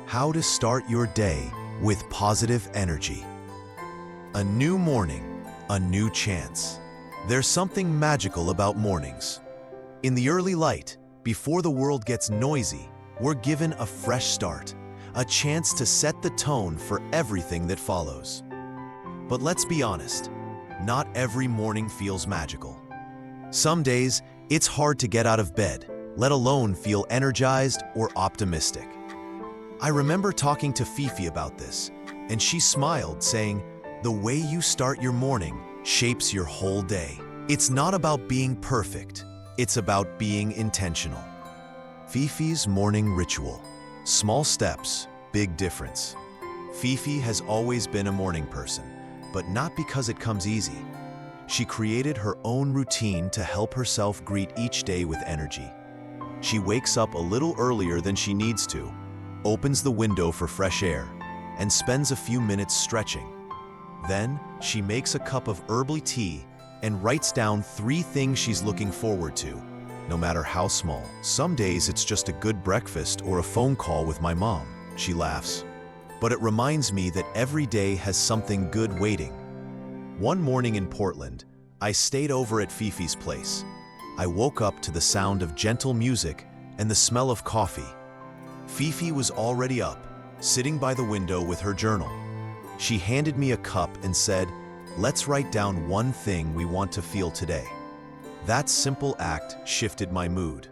How to start your day with positive energy. A new morning, a new chance. There's something magical about mornings. In the early light, before the world gets noisy, we're given a fresh start, a chance to set the tone for everything that follows. But let's be honest, not every morning feels magical. Some days, it's hard to get out of bed, let alone feel energized or optimistic. I remember talking to Fifi about this, and she smiled, saying, "The way you start your morning shapes your whole day. It's not about being perfect, it's about being intentional." Fifi's morning ritual. Small steps, big difference. Fifi has always been a morning person, but not because it comes easy. She created her own routine to help herself greet each day with energy. She wakes up a little earlier than she needs to, opens the window for fresh air, and spends a few minutes stretching. Then, she makes a cup of herbal tea and writes down 3 things she's looking forward to, no matter how small. Some days it's just a good breakfast or a phone call with my mom, she laughs. But it reminds me that every day has something good waiting. One morning in Portland, I stayed over at Fifi's place. I woke up to the sound of gentle music and the smell of coffee. Fifi was already up, sitting by the window with her journal. She handed me a cup and said, "Let's write down one thing we want to feel today." That simple act shifted my mood.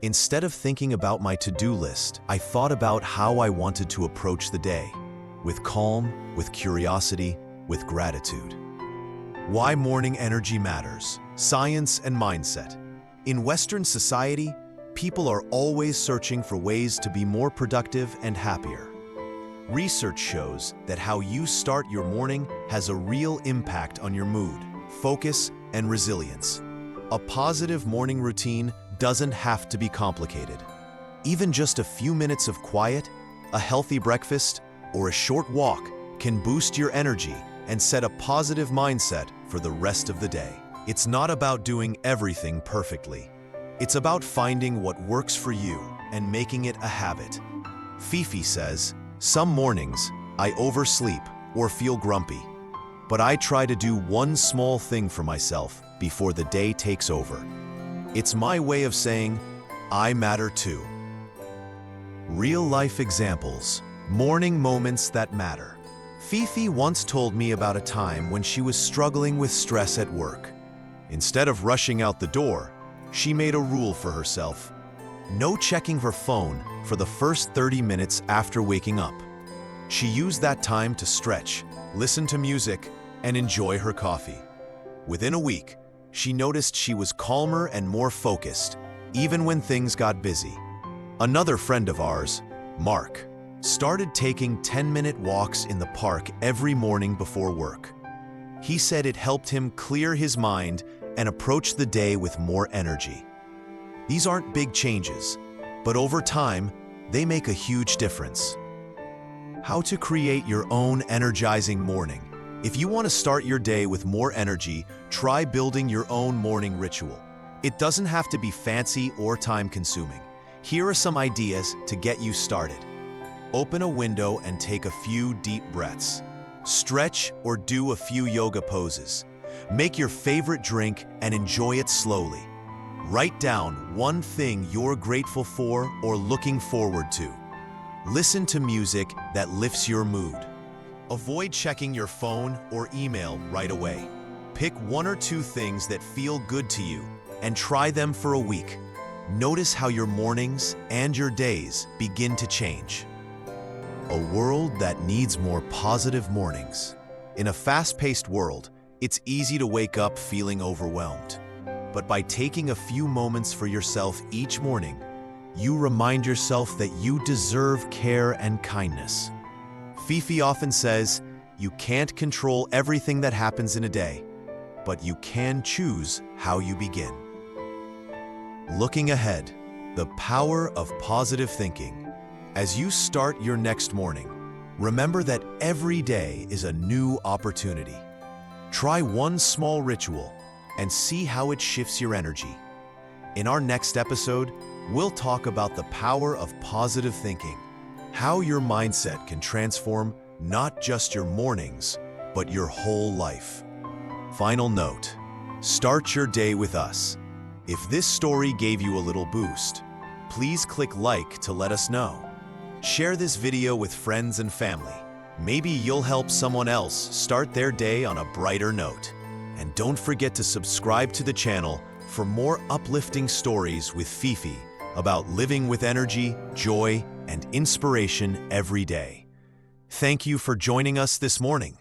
Instead of thinking about my to-do list, I thought about how I wanted to approach the day, with calm, with curiosity, with gratitude. Why morning energy matters. Science and mindset. In Western society, people are always searching for ways to be more productive and happier. Research shows that how you start your morning has a real impact on your mood, focus, and resilience. A positive morning routine doesn't have to be complicated. Even just a few minutes of quiet, a healthy breakfast, or a short walk can boost your energy and set a positive mindset for the rest of the day. It's not about doing everything perfectly. It's about finding what works for you and making it a habit. Fifi says, "Some mornings, I oversleep or feel grumpy, but I try to do one small thing for myself before the day takes over. It's my way of saying, I matter too." Real-life examples, morning moments that matter. Fifi once told me about a time when she was struggling with stress at work. Instead of rushing out the door, she made a rule for herself: no checking her phone for the first 30 minutes after waking up. She used that time to stretch, listen to music, and enjoy her coffee. Within a week, she noticed she was calmer and more focused, even when things got busy. Another friend of ours, Mark, started taking 10-minute walks in the park every morning before work. He said it helped him clear his mind and approach the day with more energy. These aren't big changes, but over time, they make a huge difference. How to create your own energizing morning. If you want to start your day with more energy, try building your own morning ritual. It doesn't have to be fancy or time-consuming. Here are some ideas to get you started. Open a window and take a few deep breaths. Stretch or do a few yoga poses. Make your favorite drink and enjoy it slowly. Write down one thing you're grateful for or looking forward to. Listen to music that lifts your mood. Avoid checking your phone or email right away. Pick 1 or 2 things that feel good to you and try them for a week. Notice how your mornings and your days begin to change. A world that needs more positive mornings. In a fast-paced world, it's easy to wake up feeling overwhelmed. But by taking a few moments for yourself each morning, you remind yourself that you deserve care and kindness. Fifi often says, you can't control everything that happens in a day, but you can choose how you begin. Looking ahead, the power of positive thinking. As you start your next morning, remember that every day is a new opportunity. Try one small ritual and see how it shifts your energy. In our next episode, we'll talk about the power of positive thinking, how your mindset can transform not just your mornings, but your whole life. Final note: start your day with us. If this story gave you a little boost, please click like to let us know. Share this video with friends and family. Maybe you'll help someone else start their day on a brighter note. And don't forget to subscribe to the channel for more uplifting stories with Fifi about living with energy, joy, and inspiration every day. Thank you for joining us this morning.